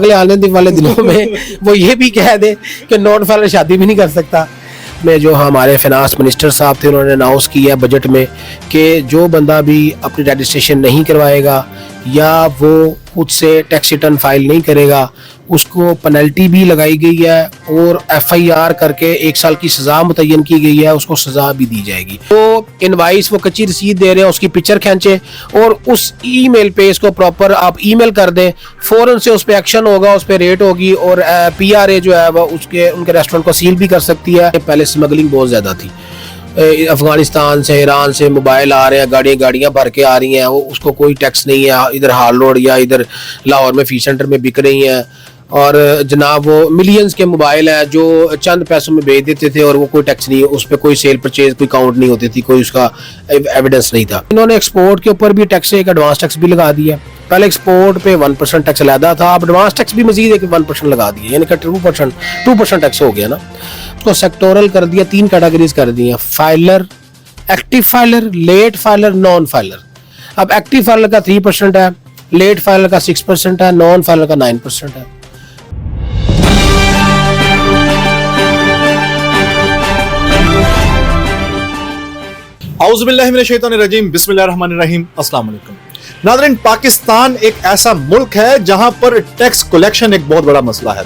अगले आने वाले दिनों में वो ये भी कह दे कि नॉन फाइलर शादी भी नहीं कर सकता। में जो हमारे फाइनेंस मिनिस्टर साहब थे उन्होंने अनाउंस किया बजट में कि जो बंदा भी अपनी रजिस्ट्रेशन नहीं करवाएगा या वो खुद से टैक्स रिटर्न फाइल नहीं करेगा उसको पेनल्टी भी लगाई गई है और FIR करके 1 साल की सज़ा मुतय्यन की गई है, उसको सज़ा भी दी जाएगी। तो इनवाइस वो कच्ची रसीद दे रहे हैं उसकी पिक्चर खींचे और उस ईमेल पे इसको प्रॉपर आप ईमेल कर दें, फ़ौरन से उस पर एक्शन होगा, उस पर रेट होगी और PRA जो है वो उनके रेस्टोरेंट को सील भी कर सकती है। पहले स्मगलिंग बहुत ज़्यादा थी, अफगानिस्तान से ईरान से मोबाइल आ रहे हैं, गाड़ियाँ भर के आ रही हैं, वो उसको कोई टैक्स नहीं है, इधर हाल रोड या इधर लाहौर में फी सेंटर में बिक रही हैं और जनाब वो मिलियंस के मोबाइल हैं जो चंद पैसों में बेच देते थे और वो कोई टैक्स नहीं, उस पर कोई सेल परचेज कोई काउंट नहीं होती थी, कोई उसका एविडेंस नहीं था। इन्होंने एक्सपोर्ट के ऊपर भी टैक्स, एक एडवांस टैक्स भी लगा दिया। पहले एक्सपोर्ट पे 1% टैक्स लगा था, अब एडवांस टैक्स भी मजीद एक 1% लगा दिया, यानी कि 2% टैक्स हो गया ना। उसको सेक्टोरल कर दिया, 3 कैटेगरीज कर दी हैं, filer, active filer, late filer, non filer. अब एक्टिव फाइलर का 3% है, लेट फाइलर का 6% है, नॉन फाइलर का 9% है। औज़ुबिल्लाहि मिनश्शैतानिर्रजीम, बिस्मिल्लाहिर्रहमानिर्रहीम, अस्सलाम वालेकुम। नाज़रीन, पाकिस्तान एक ऐसा मुल्क है जहां पर टैक्स कलेक्शन एक बहुत बड़ा मसला है।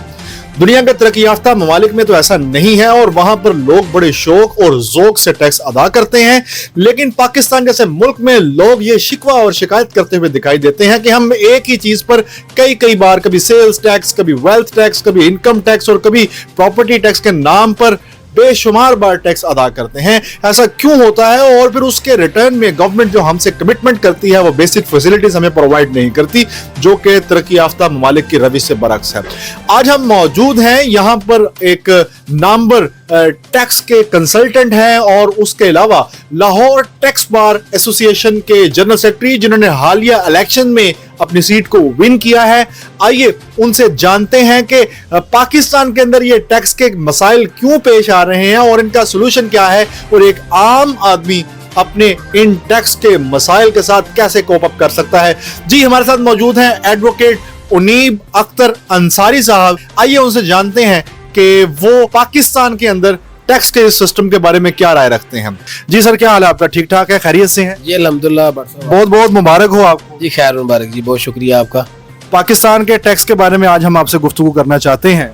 दुनिया के तरक्की याफ्ता ममालिक में तो ऐसा नहीं है और वहां पर लोग बड़े शौक और ज़ौक से टैक्स अदा करते हैं, लेकिन पाकिस्तान जैसे मुल्क में लोग ये शिकवा और शिकायत करते हुए दिखाई देते हैं कि हम एक ही चीज पर कई बार, कभी सेल्स टैक्स, कभी वेल्थ टैक्स, कभी इनकम टैक्स और कभी प्रॉपर्टी टैक्स के नाम पर बेशुमार बार टैक्स अदा करते हैं। ऐसा क्यों होता है और फिर उसके रिटर्न में गवर्नमेंट जो हमसे कमिटमेंट करती है वो बेसिक फैसिलिटीज हमें प्रोवाइड नहीं करती, जो कि तरक्की याफ्ता ममालिक की रविश से बरक्स है। आज हम मौजूद हैं यहाँ पर एक नामवर टैक्स के कंसल्टेंट हैं और उसके अलावा लाहौर टैक्स बार एसोसिएशन के जनरल सेक्रेटरी जिन्होंने हालिया इलेक्शन में अपनी सीट को विन किया है। आइए उनसे जानते हैं कि पाकिस्तान के अंदर ये टैक्स के मसाइल क्यों पेश आ रहे हैं और इनका सोल्यूशन क्या है और एक आम आदमी अपने इन टैक्स के मसाइल के साथ कैसे कोप अप कर सकता है। जी, हमारे साथ मौजूद हैं एडवोकेट उनीब अख्तर अंसारी साहब। आइए उनसे जानते हैं कि वो पाकिस्तान के अंदर टैक्स के सिस्टम के बारे में क्या राय रखते हैं। जी सर, क्या हाल है आपका? ठीक ठाक है, खैरियत से हैं? जी अल्हम्दुलिल्लाह, बहुत बहुत मुबारक हो आपको। जी खैर मुबारक जी, बहुत शुक्रिया आपका। पाकिस्तान के टैक्स के बारे में आज हम आपसे गुफ्तगू करना चाहते हैं।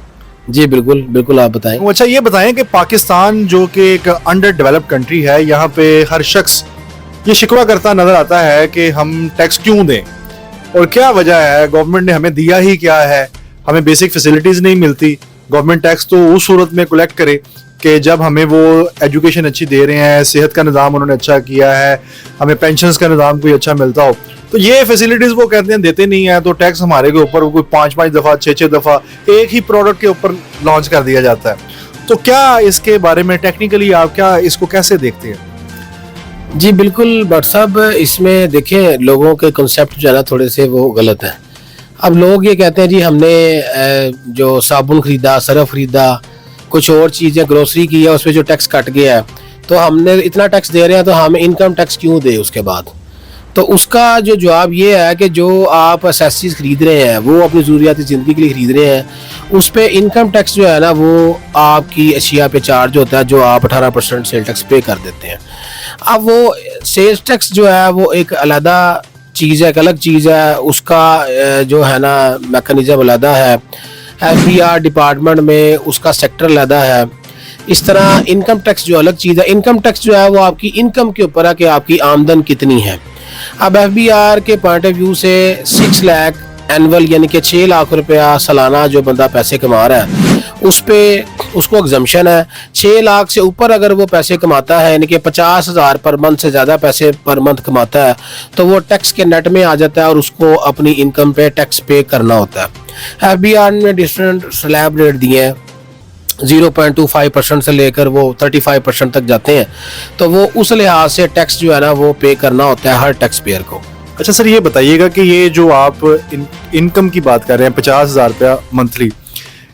जी बिल्कुल बिल्कुल, आप बताएं। अच्छा, ये बताएं कि पाकिस्तान जो कि एक अंडर डेवलप्ड कंट्री है, यहाँ पे हर शख्स ये शिकवा करता नजर आता है कि हम टैक्स क्यों दें और क्या वजह है, गवर्नमेंट ने हमें दिया ही क्या है, हमें बेसिक फैसिलिटीज नहीं मिलती। गवर्नमेंट टैक्स तो उस सूरत में कलेक्ट करे कि जब हमें वो एजुकेशन अच्छी दे रहे हैं, सेहत का निज़ाम उन्होंने अच्छा किया है, हमें पेंशन्स का निज़ाम कोई अच्छा मिलता हो, तो ये फैसिलिटीज वो कहते हैं देते नहीं है, तो टैक्स हमारे के ऊपर कोई 5 दफ़ा 6 दफ़ा एक ही प्रोडक्ट के ऊपर लॉन्च कर दिया जाता है। तो क्या इसके बारे में टेक्निकली आप क्या इसको कैसे देखते हैं? जी बिल्कुल डॉक्टर साहब, इसमें देखें लोगों के कॉन्सेप्ट जो है ना थोड़े से वो गलत हैं। अब लोग ये कहते हैं जी हमने जो साबुन खरीदा, सरफ खरीदा, कुछ और चीज़ें ग्रोसरी की है, उस पर जो टैक्स कट गया है तो हमने इतना टैक्स दे रहे हैं तो हम इनकम टैक्स क्यों दे उसके बाद। तो उसका जो जवाब ये है कि जो आप एसेसरीज खरीद रहे हैं वो अपनी ज़रूरियात ज़िंदगी के लिए खरीद रहे हैं, उस पर इनकम टैक्स जो है ना वो आपकी अशिया पे चार्ज होता है, जो आप 18% सेल टैक्स पे कर देते हैं। अब वो सेल्स टैक्स जो है वो एक अलहदा चीज़ है, एक अलग चीज़ है, उसका जो है ना मैकेनिज़्म अलहदा है, FBR डिपार्टमेंट में उसका सेक्टर अलहदा है। इस तरह इनकम टैक्स जो अलग चीज़ है, इनकम टैक्स जो है वो आपकी इनकम के ऊपर है कि आपकी आमदन कितनी है। अब FBR के पॉइंट ऑफ व्यू से 6 लाख एनुअल यानी कि 6 लाख रुपया सालाना जो बंदा पैसे कमा रहा है उस पे उसको एग्जम्पशन है। 6 लाख से ऊपर अगर वो पैसे कमाता है यानी कि 50,000 पर मंथ से ज़्यादा पैसे पर मंथ कमाता है तो वो टैक्स के नेट में आ जाता है और उसको अपनी इनकम पे टैक्स पे करना होता है। FBR ने डिफरेंट स्लैब रेट दिए हैं, 0.25% से लेकर वो 35% तक जाते हैं, तो वो उस लिहाज से टैक्स जो है ना वो पे करना होता है हर टैक्स पेयर को। अच्छा सर, ये बताइएगा कि ये जो आप इनकम की बात कर रहे हैं 50,000 रुपया मंथली,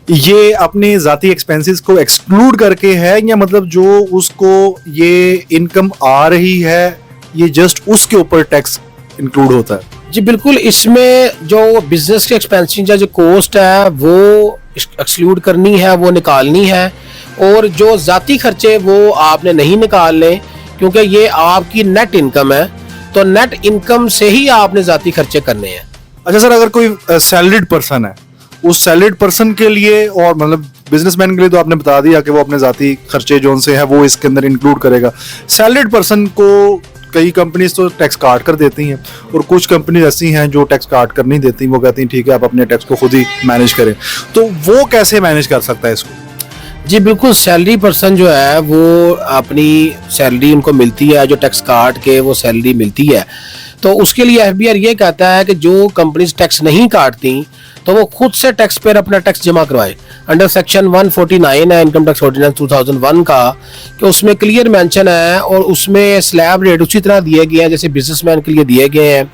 ये अपने ज़ाती एक्सपेंसेस को एक्सक्लूड करके है या मतलब जो उसको ये इनकम आ रही है ये जस्ट उसके ऊपर टैक्स इंक्लूड होता है? जी बिल्कुल, इसमें जो बिजनेस के एक्सपेंसिंग जो कॉस्ट है वो एक्सक्लूड करनी है, वो निकालनी है, और जो ज़ाती खर्चे वो आपने नहीं निकालने, क्योंकि ये आपकी नेट इनकम है, तो नेट इनकम से ही आपने ज़ाती खर्चे करने हैं। अच्छा सर, अगर कोई सैलरीड पर्सन है, उस सैलरीड पर्सन के लिए, और मतलब बिजनेसमैन के लिए तो आपने बता दिया कि वो अपने जाती खर्चे जो उनसे है वो इसके अंदर इंक्लूड करेगा। सैलरीड पर्सन को कई कंपनीज तो टैक्स काट कर देती हैं, और कुछ कंपनीज ऐसी हैं जो टैक्स काट कर नहीं देती, वो कहती हैं ठीक है आप अपने टैक्स को खुद ही मैनेज करें, तो वो कैसे मैनेज कर सकता है इसको? जी बिल्कुल, सैलरी पर्सन जो है वो अपनी सैलरी उनको मिलती है, जो टैक्स काट के वो सैलरी मिलती है, तो उसके लिए एफबीआर ये कहता है कि जो कंपनीज टैक्स नहीं काटती तो वो खुद से टैक्स पेयर अपना टैक्स जमा करवाए। अंडर सेक्शन 149 है इनकम टैक्स ऑर्डिनेंस 2001 का, कि उसमें क्लियर मेंशन है, और उसमें स्लैब रेट उसी तरह दिए गए हैं जैसे बिजनेसमैन के लिए दिए गए हैं।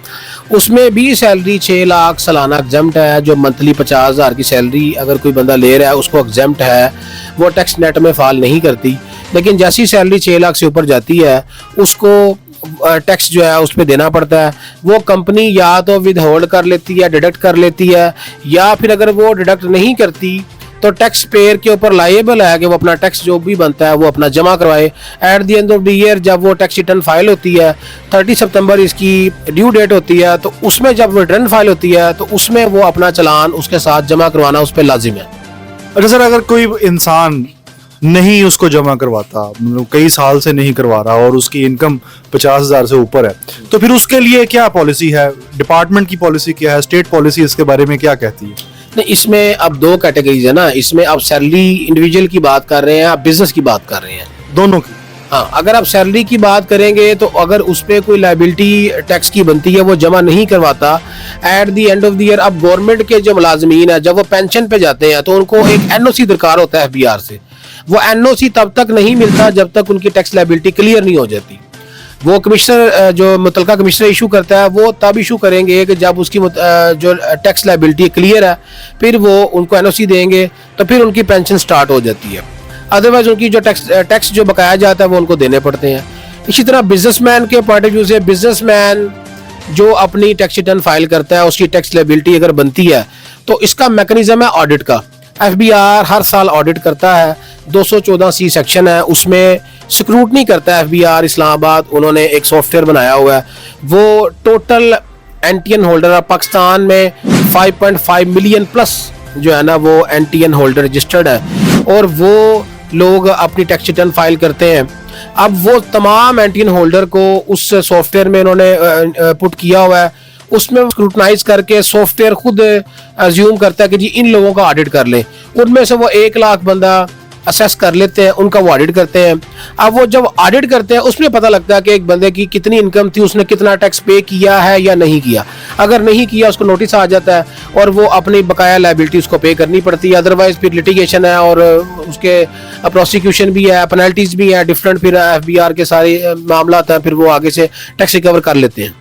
उसमें भी सैलरी 6 लाख सालाना एग्जम्प्ट है, जो मंथली 50,000 की सैलरी अगर कोई बंदा ले रहा है उसको एग्जम्प्ट है, वो टैक्स नेट में फाल नहीं करती। लेकिन जैसी सैलरी 6 लाख से ऊपर जाती है उसको टैक्स जो है उस पर देना पड़ता है। वो कंपनी या तो विद होल्ड कर लेती है, डिडक्ट कर लेती है, या फिर अगर वो डिडक्ट नहीं करती तो टैक्स पेयर के ऊपर लायबल है कि वो अपना टैक्स जो भी बनता है वो अपना जमा करवाए। At the end of the year जब वो टैक्स रिटर्न फाइल होती है, 30 सितंबर इसकी ड्यू डेट होती है, तो उसमें जब वो रिटर्न फाइल होती है तो उसमें वो अपना चालान उसके साथ जमा करवाना उस पर लाजिम है। अच्छा सर, अगर कोई इंसान नहीं उसको जमा करवाता, मतलब कई साल से नहीं करवा रहा और उसकी इनकम 50,000 से ऊपर है, तो फिर उसके लिए क्या पॉलिसी है? डिपार्टमेंट की पॉलिसी क्या है? स्टेट पॉलिसी इसके बारे में क्या कहती है? नहीं, इसमें अब 2 कैटेगरीज है ना, इसमें आप सैलरी इंडिविजुअल की बात कर रहे हैं, आप बिजनेस की बात कर रहे हैं, दोनों की। हाँ, अगर आप सैलरी की बात करेंगे तो अगर उस पर कोई लाइबिलिटी टैक्स की बनती है वो जमा नहीं करवाता, at the end of the year अब गवर्नमेंट के जो मुलाजमीन है जब वो पेंशन पे जाते हैं तो उनको एक एनओसी दरकार होता है एफबीआर से। वो एनओसी तब तक नहीं मिलता जब तक उनकी टैक्स लाइबिलिटी क्लियर नहीं हो जाती। वो कमिश्नर जो मुतलका कमिश्नर इशू करता है वो तब इशू करेंगे कि जब उसकी जो टैक्स लाइबिलिटी क्लियर है, फिर वो उनको एनओसी देंगे तो फिर उनकी पेंशन स्टार्ट हो जाती है। अदरवाइज उनकी जो टैक्स जो बकाया जाता है वो उनको देने पड़ते हैं। इसी तरह बिजनेसमैन के पॉइंट ऑफ व्यू से बिजनेसमैन जो अपनी टैक्स रिटर्न फाइल करता है उसकी टैक्स लायबिलिटी अगर बनती है तो इसका मैकेनिज्म है ऑडिट का। एफबीआर हर साल ऑडिट करता है, 214C सेक्शन है, उसमें स्क्रूटनी करता है एफबीआर इस्लामाबाद। उन्होंने एक सॉफ्टवेयर बनाया हुआ है, वो टोटल एनटीएन होल्डर है पाकिस्तान में 5.5 मिलियन प्लस जो है ना वो एनटीएन होल्डर रजिस्टर्ड है, और वो लोग अपनी टैक्स रिटर्न फाइल करते हैं। अब वो तमाम एनटीएन होल्डर को उस सॉफ्टवेयर में इन्होंने पुट किया हुआ है, उसमें स्क्रूटनाइज करके सॉफ्टवेयर खुद अज्यूम करता है कि जी इन लोगों का ऑडिट कर लें। उनमें से वो 1 लाख बंदा असेस कर लेते हैं, उनका वो ऑडिट करते हैं। अब वो जब ऑडिट करते हैं उसमें पता लगता है कि एक बंदे की कितनी इनकम थी, उसने कितना टैक्स पे किया है या नहीं किया। अगर नहीं किया उसको नोटिस आ जाता है और वो अपनी बकाया लायबिलिटी उसको पे करनी पड़ती है। अदरवाइज फिर लिटिगेशन है और उसके प्रोसिक्यूशन भी है, पेनल्टीज भी है डिफरेंट, फिर एफबीआर के सारे मामला हैं, फिर वो आगे से टैक्स रिकवर कर लेते हैं।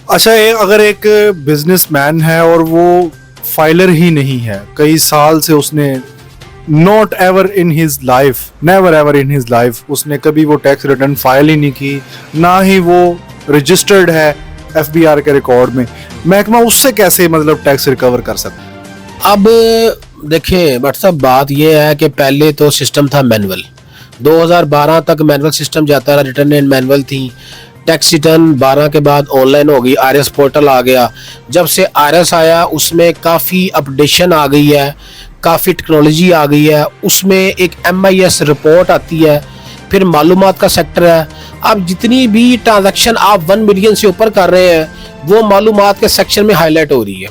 अच्छा, अगर एक बिजनेसमैन है और वो फाइलर ही नहीं है, कई साल से उसने not ever in his life, never ever in his life उसने कभी वो टैक्स रिटर्न फाइल ही नहीं की, ना ही वो रजिस्टर्ड है एफबीआर के रिकॉर्ड में, महकमा उससे कैसे मतलब टैक्स रिकवर कर सकता है? अब देखें बट साहब, बात यह है कि पहले तो सिस्टम था मैनुअल, 2012 तक मैनुअल सिस्टम जाता रहा, रिटर्न एंड मैनुअल थी। टैक्स रिटर्न 12 के बाद ऑनलाइन हो गई, आरएस पोर्टल आ गया। जब से आरएस आया उसमें काफ़ी अपडेशन आ गई है, काफ़ी टेक्नोलॉजी आ गई है, उसमें एक MIS रिपोर्ट आती है, फिर मालूमात का सेक्टर है। अब जितनी भी ट्रांजैक्शन आप 1 मिलियन से ऊपर कर रहे हैं वो मालूमात के सेक्शन में हाईलाइट हो रही है।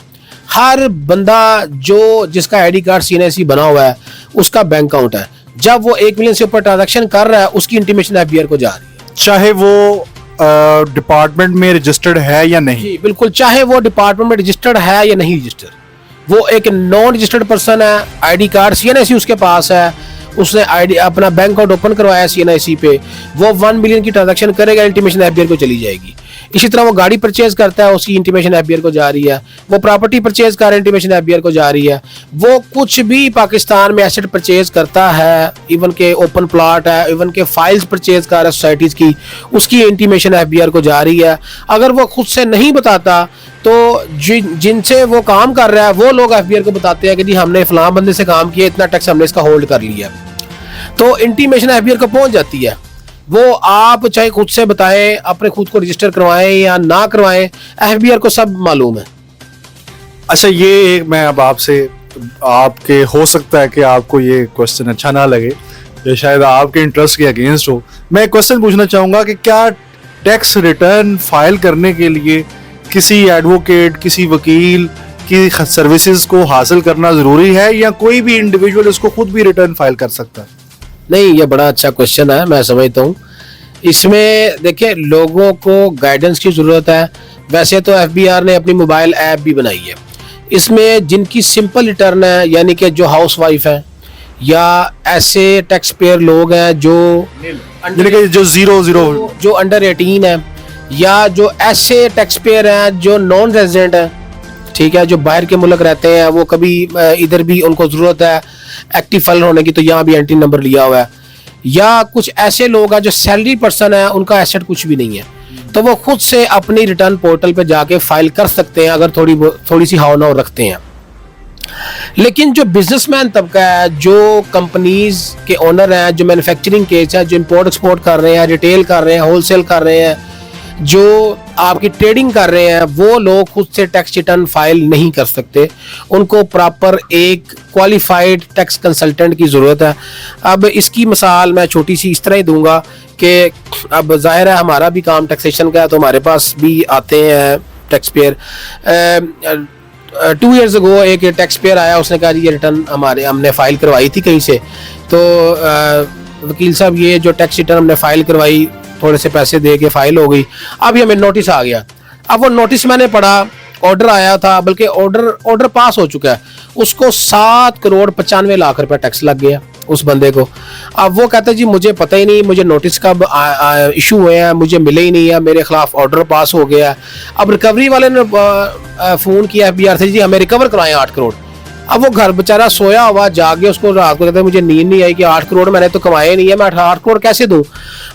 हर बंदा जो जिसका आईडी कार्ड CNIC बना हुआ है उसका बैंक अकाउंट है, जब वो 1 मिलियन से ऊपर ट्रांजैक्शन कर रहा है उसकी इंटीमेशन एफबीआर को जा रही है, चाहे वो डिपार्टमेंट में रजिस्टर्ड है या नहीं। जी बिल्कुल, चाहे वो डिपार्टमेंट में रजिस्टर्ड है या नहीं रजिस्टर्ड, वो एक नॉन रजिस्टर्ड पर्सन है, आईडी कार्ड CNIC उसके पास है, उसने आईडी अपना बैंक अकाउंट ओपन करवाया CNIC पे, वो 1 मिलियन की ट्रांजैक्शन करेगा, इंटीमेशन एफबीआर को चली जाएगी। इसी तरह वो गाड़ी परचेज करता है, उसकी इंटीमेशन एफबीआर को जा रही है। वो प्रॉपर्टी परचेज कर रहा है, इंटीमेशन एफबीआर को जा रही है। वो कुछ भी पाकिस्तान में एसेट परचेज करता है, इवन के ओपन प्लॉट है, इवन के फाइल्स परचेज कर रहा है सोसाइटीज की, उसकी इंटीमेशन एफबीआर को जा रही है। अगर वो खुद से नहीं बताता तो जिनसे वो काम कर रहा है वो लोग एफबीआर को बताते हैं कि जी हमने फलां बंदे से काम किया, इतना टैक्स हमने इसका होल्ड कर लिया। तो इंटीमेशन एफबीआर को पहुंच जाती है। वो आप चाहे खुद से बताएं, अपने खुद को रजिस्टर करवाएं या ना करवाएं, एफबीआर को सब मालूम है। अच्छा, ये एक मैं अब आपसे, आपके हो सकता है कि आपको ये क्वेश्चन अच्छा ना लगे या शायद आपके इंटरेस्ट के अगेंस्ट हो। मैं एक क्वेश्चन पूछना चाहूँगा कि क्या टैक्स रिटर्न फाइल करने के लिए किसी एडवोकेट, किसी वकील की सर्विसेज को हासिल करना ज़रूरी है या कोई भी इंडिविजुअल इसको खुद भी रिटर्न फाइल कर सकता है? नहीं, ये बड़ा अच्छा क्वेश्चन है, मैं समझता हूँ। इसमें देखिए, लोगों को गाइडेंस की ज़रूरत है। वैसे तो एफबीआर ने अपनी मोबाइल ऐप भी बनाई है। इसमें जिनकी सिंपल रिटर्न है, यानी कि जो हाउस वाइफ है या ऐसे टैक्स पेयर लोग हैं जो जो अंडर 18 है, या जो ऐसे टैक्स पेयर हैं जो नॉन रेजिडेंट है, ठीक है, जो बाहर के मुल्क रहते हैं, वो कभी इधर भी उनको ज़रूरत है एक्टिव फाइल होने की, तो यहाँ भी एंट्री नंबर लिया हुआ है। या कुछ ऐसे लोग हैं जो सैलरी पर्सन है, उनका एसेट कुछ भी नहीं है, तो वो खुद से अपनी रिटर्न पोर्टल पे जाके फाइल कर सकते हैं अगर थोड़ी सी हाव नाव रखते हैं। लेकिन जो बिजनेसमैन तबका है, जो कंपनीज के ओनर हैं, जो मैन्युफैक्चरिंग केस है, जो इंपोर्ट एक्सपोर्ट कर रहे हैं, रिटेल कर रहे हैं, होलसेल कर रहे हैं, जो आपकी ट्रेडिंग कर रहे हैं, वो लोग खुद से टैक्स रिटर्न फाइल नहीं कर सकते। उनको प्रॉपर एक क्वालिफाइड टैक्स कंसल्टेंट की ज़रूरत है। अब इसकी मिसाल मैं छोटी सी इस तरह ही दूंगा कि अब जाहिर है हमारा भी काम टैक्सेशन का है, तो हमारे पास भी आते हैं टैक्स पेयर। 2 years ago एक टैक्स पेयर आया, उसने कहा ये रिटर्न हमने फाइल करवाई थी कहीं से, तो वकील साहब ये जो टैक्स रिटर्न हमने फाइल करवाई, थोड़े से पैसे दे के फाइल हो गई, अभी हमें नोटिस आ गया। अब वो नोटिस मैंने पढ़ा, ऑर्डर आया था, बल्कि ऑर्डर पास हो चुका है, उसको 7,95,00,000 रुपए टैक्स लग गया उस बंदे को। अब वो कहता है जी मुझे पता ही नहीं, मुझे नोटिस कब इशू हुए हैं, मुझे मिले ही नहीं है, मेरे खिलाफ ऑर्डर पास हो गया। अब रिकवरी वाले ने फ़ोन किया एफबीआर से, जी हमें रिकवर कराएं 8 करोड़। अब वो घर बेचारा सोया हुआ, जागे, उसको रात को कहता है मुझे नींद नहीं आई कि 8 करोड़ मैंने तो कमाए नहीं है, मैं 8 करोड़ कैसे दूं।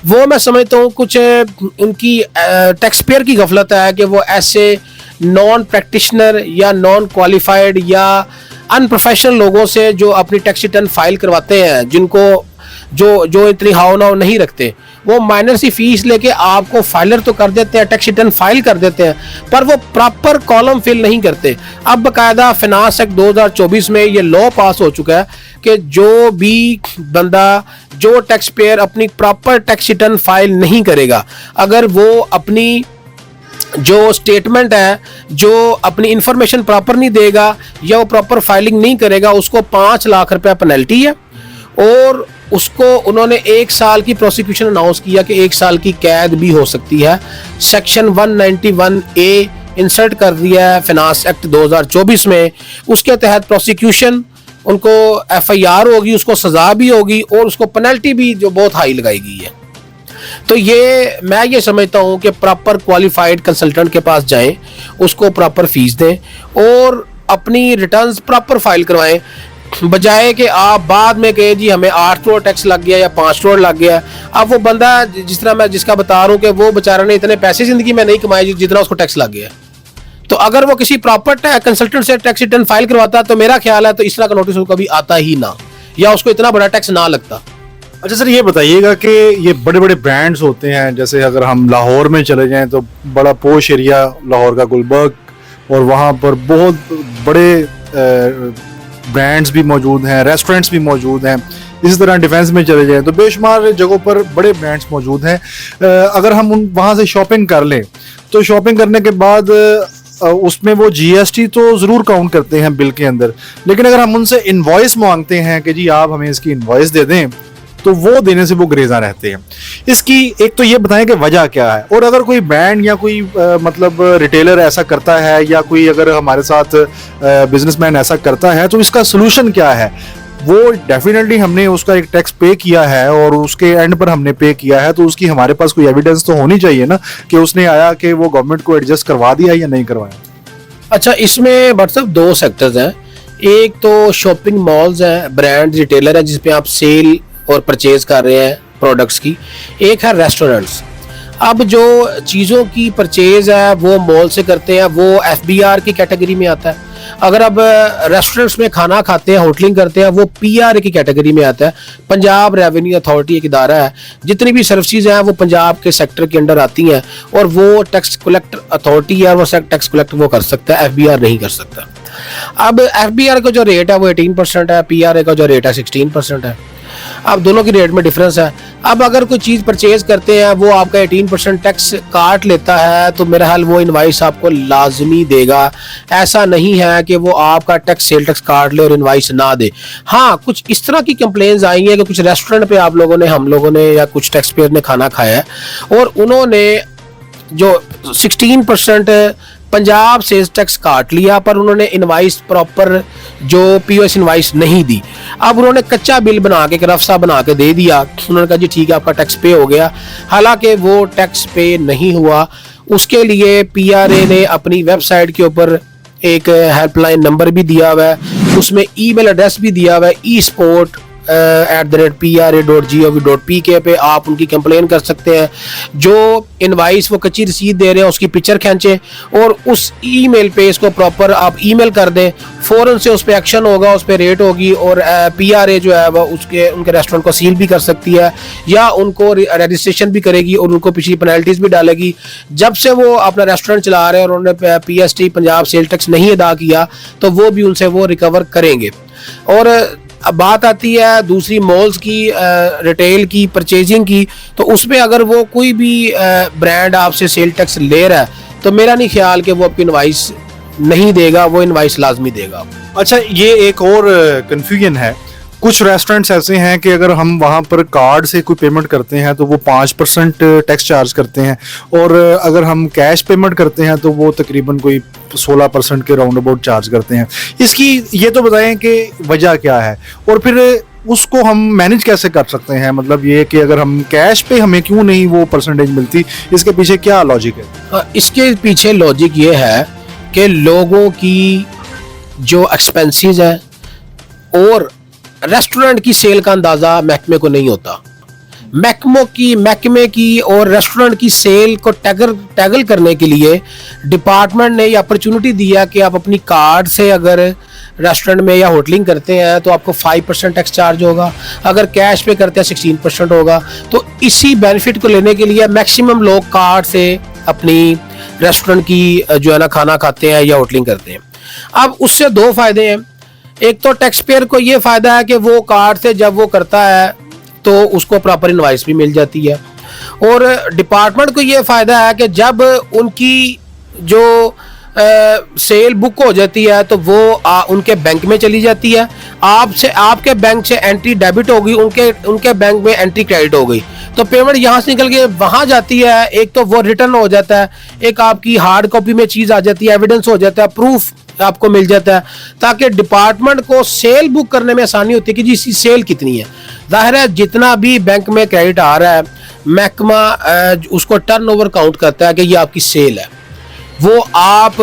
वो मैं समझता हूँ कुछ उनकी टैक्स पेयर की गफलत है कि वो ऐसे नॉन प्रैक्टिशनर या नॉन क्वालिफाइड या अनप्रोफेशनल लोगों से जो अपनी टैक्स रिटर्न फाइल करवाते हैं, जिनको जो इतनी हाव नाव नहीं रखते, वो माइनर सी फीस लेके आपको फाइलर तो कर देते हैं, टैक्स रिटर्न फाइल कर देते हैं, पर वो प्रॉपर कॉलम फिल नहीं करते। अब बाकायदा फिनांस एक्ट 2024 में ये लॉ पास हो चुका है कि जो भी बंदा, जो टैक्स पेयर अपनी प्रॉपर टैक्स रिटर्न फाइल नहीं करेगा, अगर वो अपनी जो स्टेटमेंट है, जो अपनी इंफॉर्मेशन प्रॉपर नहीं देगा या वो प्रॉपर फाइलिंग नहीं करेगा, उसको 5 लाख रुपया पेनल्टी है। और उसको उन्होंने 1 साल की प्रोसिक्यूशन अनाउंस किया कि 1 साल की कैद भी हो सकती है। सेक्शन 191A इंसर्ट कर दिया है फिनांस एक्ट 2024 में। उसके तहत प्रोसिक्यूशन, उनको FIR होगी, उसको सजा भी होगी और उसको पेनल्टी भी जो बहुत हाई लगाई गई है। तो मैं ये समझता हूँ कि प्रॉपर क्वालिफाइड कंसल्टेंट के पास जाएं, उसको प्रॉपर फीस दें और अपनी रिटर्न्स प्रॉपर फाइल करवाएं, बजाय कि आप बाद में कहे जी हमें 8 करोड़ टैक्स लग गया या 5 करोड़ लग गया। अब वो बंदा जिस तरह मैं जिसका बता रहा हूँ कि वो बेचारा ने इतने पैसे जिंदगी में नहीं कमाए जितना उसको टैक्स लग गया। तो अगर वो किसी प्रॉपर कंसल्टेंट से टैक्स रिटर्न फाइल करवाता, तो मेरा ख्याल है तो इस तरह का नोटिस उसको कभी आता ही ना, या उसको इतना बड़ा टैक्स ना लगता। अच्छा सर, ये बताइएगा कि ये बड़े बड़े ब्रांड्स होते हैं, जैसे अगर हम लाहौर में चले जाएं तो बड़ा पोश एरिया लाहौर का गुलबर्ग, और वहाँ पर बहुत बड़े ब्रांड्स भी मौजूद हैं, रेस्टोरेंट्स भी मौजूद हैं। इसी तरह डिफेंस में चले जाएं तो बेशुमार जगहों पर बड़े ब्रांड्स मौजूद हैं। अगर हम वहाँ से शॉपिंग कर लें तो शॉपिंग करने के बाद उसमें वो GST तो ज़रूर काउंट करते हैं बिल के अंदर, लेकिन अगर हम उनसे इनवॉइस मांगते हैं कि जी आप हमें इसकी इनवॉइस दे दें, तो वो देने से वो गुरेजा रहते हैं। इसकी एक तो ये बताएं कि वजह क्या है, और अगर कोई ब्रांड या कोई मतलब रिटेलर ऐसा करता है या कोई अगर हमारे साथ बिजनेसमैन ऐसा करता है तो इसका सोल्यूशन क्या है। वो डेफिनेटली हमने उसका एक टैक्स पे किया है और उसके एंड पर हमने पे किया है, तो उसकी हमारे पास कोई एविडेंस तो होनी चाहिए ना कि उसने आया कि वो गवर्नमेंट को एडजस्ट करवा दिया या नहीं करवाया। अच्छा, इसमें बट साहब दो सेक्टर्स हैं। एक तो शॉपिंग मॉल्स हैं, ब्रांड रिटेलर है जिसपे आप सेल और परचेज कर रहे हैं प्रोडक्ट्स की। एक है रेस्टोरेंट्स। अब जो चीज़ों की परचेज है वो मॉल से करते हैं, वो FBR की कैटेगरी में आता है। अगर अब रेस्टोरेंट्स में खाना खाते हैं, होटलिंग करते हैं, वो PRA की कैटेगरी में आता है। पंजाब रेवेन्यू अथॉरिटी एक इदारा है, जितनी भी सर्विसेज हैं वो पंजाब के सेक्टर के अंडर आती हैं और वो टैक्स कलेक्टर अथॉरिटी है, वो टैक्स कलेक्ट वो कर सकता है, FBR नहीं कर सकता। अब FBR का जो रेट है वो 18% है, PRA का जो रेट है 16% है। अब दोनों की रेट में डिफरेंस है। अब अगर कोई चीज़ परचेज करते हैं वो आपका 18% टैक्स काट लेता है, तो मेरा हाल वो इनवाइस आपको लाजमी देगा। ऐसा नहीं है कि वो आपका टैक्स सेल टैक्स काट ले और इनवाइस ना दे। हाँ, कुछ इस तरह की कंप्लेंट्स आई हैं कि कुछ रेस्टोरेंट पे आप लोगों ने, हम लोगों ने या कुछ टैक्स पेयर ने खाना खाया है और उन्होंने जो 16% पंजाब सेल्स टैक्स काट लिया, पर उन्होंने इनवाइस प्रॉपर जो POS इनवाइस नहीं दी। अब उन्होंने कच्चा बिल बना के, रफ सा बना के दे दिया। उन्होंने कहा जी ठीक है, आपका टैक्स पे हो गया, हालांकि वो टैक्स पे नहीं हुआ। उसके लिए PRA ने अपनी वेबसाइट के ऊपर एक हेल्पलाइन नंबर भी दिया हुआ है, उसमें ईमेल एड्रेस भी दिया हुआ है, esport@pra.gov.pk पे आप उनकी कंप्लेन कर सकते हैं। जो इनवाइस वो कच्ची रसीद दे रहे हैं उसकी पिक्चर खींचें और उस ईमेल पे इसको प्रॉपर आप ईमेल कर दें, फ़ौरन से उस पर एक्शन होगा, उस पर रेट होगी और PRA जो है वह उनके रेस्टोरेंट को सील भी कर सकती है या उनको रजिस्ट्रेशन भी करेगी और उनको पिछली पेनल्टीज भी डालेगी। जब से वो अपना रेस्टोरेंट चला रहे हैं और उन्होंने PST पंजाब सेल टैक्स नहीं अदा किया तो वो भी उनसे वो रिकवर करेंगे। और अब बात आती है दूसरी मॉल्स की, रिटेल की, परचेजिंग की, तो उसमें अगर वो कोई भी ब्रांड आपसे सेल टैक्स ले रहा है तो मेरा नहीं ख्याल कि वो आपकी इनवाइस नहीं देगा, वो इनवाइस लाजमी देगा। अच्छा, ये एक और कंफ्यूजन है। कुछ रेस्टोरेंट्स ऐसे हैं कि अगर हम वहाँ पर कार्ड से कोई पेमेंट करते हैं तो वो 5% टैक्स चार्ज करते हैं और अगर हम कैश पेमेंट करते हैं तो वो तकरीबन कोई 16% के राउंड अबाउट चार्ज करते हैं। इसकी ये तो बताएं कि वजह क्या है और फिर उसको हम मैनेज कैसे कर सकते हैं। मतलब ये कि अगर हम कैश पे हमें क्यों नहीं वो परसेंटेज मिलती, इसके पीछे क्या लॉजिक है? इसके पीछे लॉजिक ये है कि लोगों की जो एक्सपेंसेस है और रेस्टोरेंट की सेल का अंदाज़ा महकमे को नहीं होता। महकमे की और रेस्टोरेंट की सेल को टैगल करने के लिए डिपार्टमेंट ने ये अपॉर्चुनिटी दिया कि आप अपनी कार्ड से अगर रेस्टोरेंट में या होटलिंग करते हैं तो आपको 5% टैक्स चार्ज होगा, अगर कैश पे करते हैं 16% होगा। तो इसी बेनिफिट को लेने के लिए मैक्सिमम लोग कार्ड से अपनी रेस्टोरेंट की जो है ना खाना खाते हैं या होटलिंग करते हैं। अब उससे दो फायदे हैं। एक तो टैक्स पेयर को ये फायदा है कि वो कार्ड से जब वो करता है तो उसको प्रॉपर इनवाइस भी मिल जाती है और डिपार्टमेंट को ये फायदा है कि जब उनकी जो सेल बुक हो जाती है तो वो उनके बैंक में चली जाती है। आपके बैंक से एंट्री डेबिट होगी, उनके बैंक में एंट्री क्रेडिट हो गई, तो पेमेंट यहाँ से निकल के वहाँ जाती है। एक तो वो रिटर्न हो जाता है, एक आपकी हार्ड कॉपी में चीज़ आ जाती है, एविडेंस हो जाता है, प्रूफ आपको मिल जाता है, ताकि डिपार्टमेंट को सेल बुक करने में आसानी होती है कि जी इसकी सेल कितनी है। जाहिर है जितना भी बैंक में क्रेडिट आ रहा है महकमा उसको टर्नओवर काउंट करता है कि ये आपकी सेल है। वो आप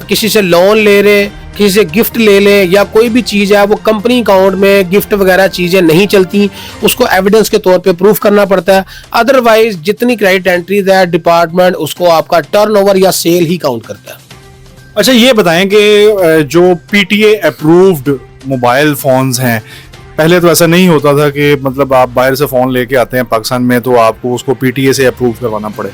किसी से लोन ले रहे, किसी से गिफ्ट ले ले या कोई भी चीज़ है, वो कंपनी अकाउंट में गिफ्ट वगैरह चीज़ें नहीं चलती, उसको एविडेंस के तौर पे प्रूफ करना पड़ता है। अदरवाइज जितनी क्रेडिट एंट्रीज है डिपार्टमेंट उसको आपका टर्नओवर या सेल ही काउंट करता है। अच्छा, ये बताएं कि जो PTA अप्रूव्ड मोबाइल फ़ोन्स हैं, पहले तो ऐसा नहीं होता था कि मतलब आप बाहर से फ़ोन लेके आते हैं पाकिस्तान में तो आपको उसको PTA से अप्रूव करवाना पड़े।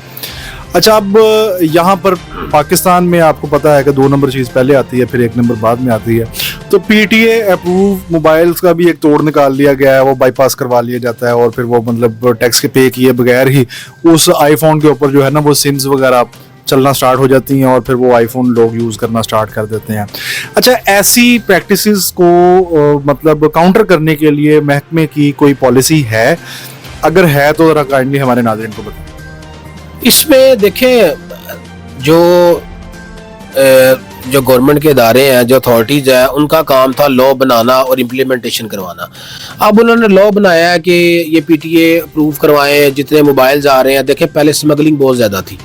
अच्छा, अब यहाँ पर पाकिस्तान में आपको पता है कि 2 नंबर चीज़ पहले आती है फिर 1 नंबर बाद में आती है, तो PTA अप्रूव मोबाइल्स का भी एक तोड़ निकाल लिया गया है, वो बाईपास करवा लिया जाता है और फिर वो मतलब टैक्स के पे किए बगैर ही उस आईफोन के ऊपर जो है ना वो सिम्स वगैरह चलना स्टार्ट हो जाती हैं और फिर वो आईफोन लोग यूज़ करना स्टार्ट कर देते हैं। अच्छा, ऐसी प्रैक्टिसेस को मतलब काउंटर करने के लिए महकमे की कोई पॉलिसी है? अगर है तो ज़रा काइंडली हमारे नाज़रीन को बताएं। इसमें देखें, जो जो गवर्नमेंट के इदारे हैं, जो अथॉरिटीज़ है, उनका काम था लॉ बनाना और इम्प्लीमेंटेशन करवाना। अब उन्होंने लॉ बनाया है कि ये पीटीए अप्रूव करवाएं, जितने मोबाइल्स आ रहे हैं। देखें पहले स्मगलिंग बहुत ज़्यादा थी,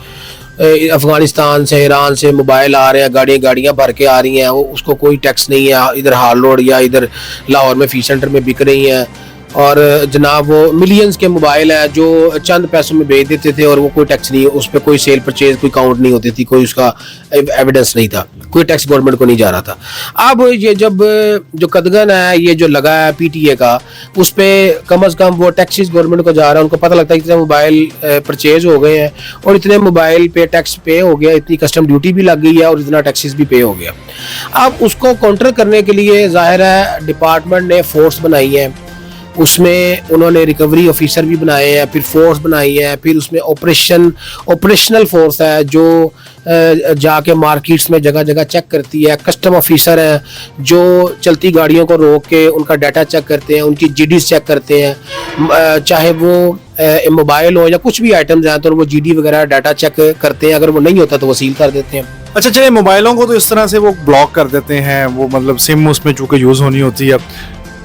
अफ़गानिस्तान से, ईरान से मोबाइल आ रहे हैं, गाड़ियाँ भर के आ रही हैं, वो उसको कोई टैक्स नहीं है। इधर हाल रोड या इधर लाहौर में फी सेंटर में बिक रही हैं, और जनाब वो मिलियंस के मोबाइल हैं जो चंद पैसों में बेच देते थे, और वो कोई टैक्स नहीं, उस पर कोई सेल परचेज कोई काउंट नहीं होती थी, कोई उसका एविडेंस नहीं था, कोई टैक्स गवर्नमेंट को नहीं जा रहा था। अब ये जब जो कदगन है, ये जो लगा है पीटीए का, उस पर कम अज़ कम वो टैक्सेस गवर्नमेंट को जा रहा है। उनको पता लगता है इतने मोबाइल परचेज हो गए हैं और इतने मोबाइल पे टैक्स पे हो गया, इतनी कस्टम ड्यूटी भी लग गई है और इतना टैक्सेस भी पे हो गया। अब उसको काउंटर करने के लिए ज़ाहिर है डिपार्टमेंट ने फोर्स बनाई है, उसमें उन्होंने रिकवरी ऑफिसर भी बनाए हैं, फिर फोर्स बनाई है, फिर उसमें ऑपरेशनल फोर्स है जो जाके मार्केट्स में जगह जगह चेक करती है। कस्टम ऑफिसर हैं जो चलती गाड़ियों को रोक के उनका डाटा चेक करते हैं, उनकी जीडीज चेक करते हैं, चाहे वो मोबाइल हो या कुछ भी आइटम्स हैं तो वो जीडी वगैरह डाटा चेक करते हैं, अगर वो नहीं होता तो वो सील कर देते हैं। अच्छा चलिए, मोबाइलों को तो इस तरह से वो ब्लॉक कर देते हैं, वो मतलब सिम उसमें चूंकि यूज़ होनी होती है।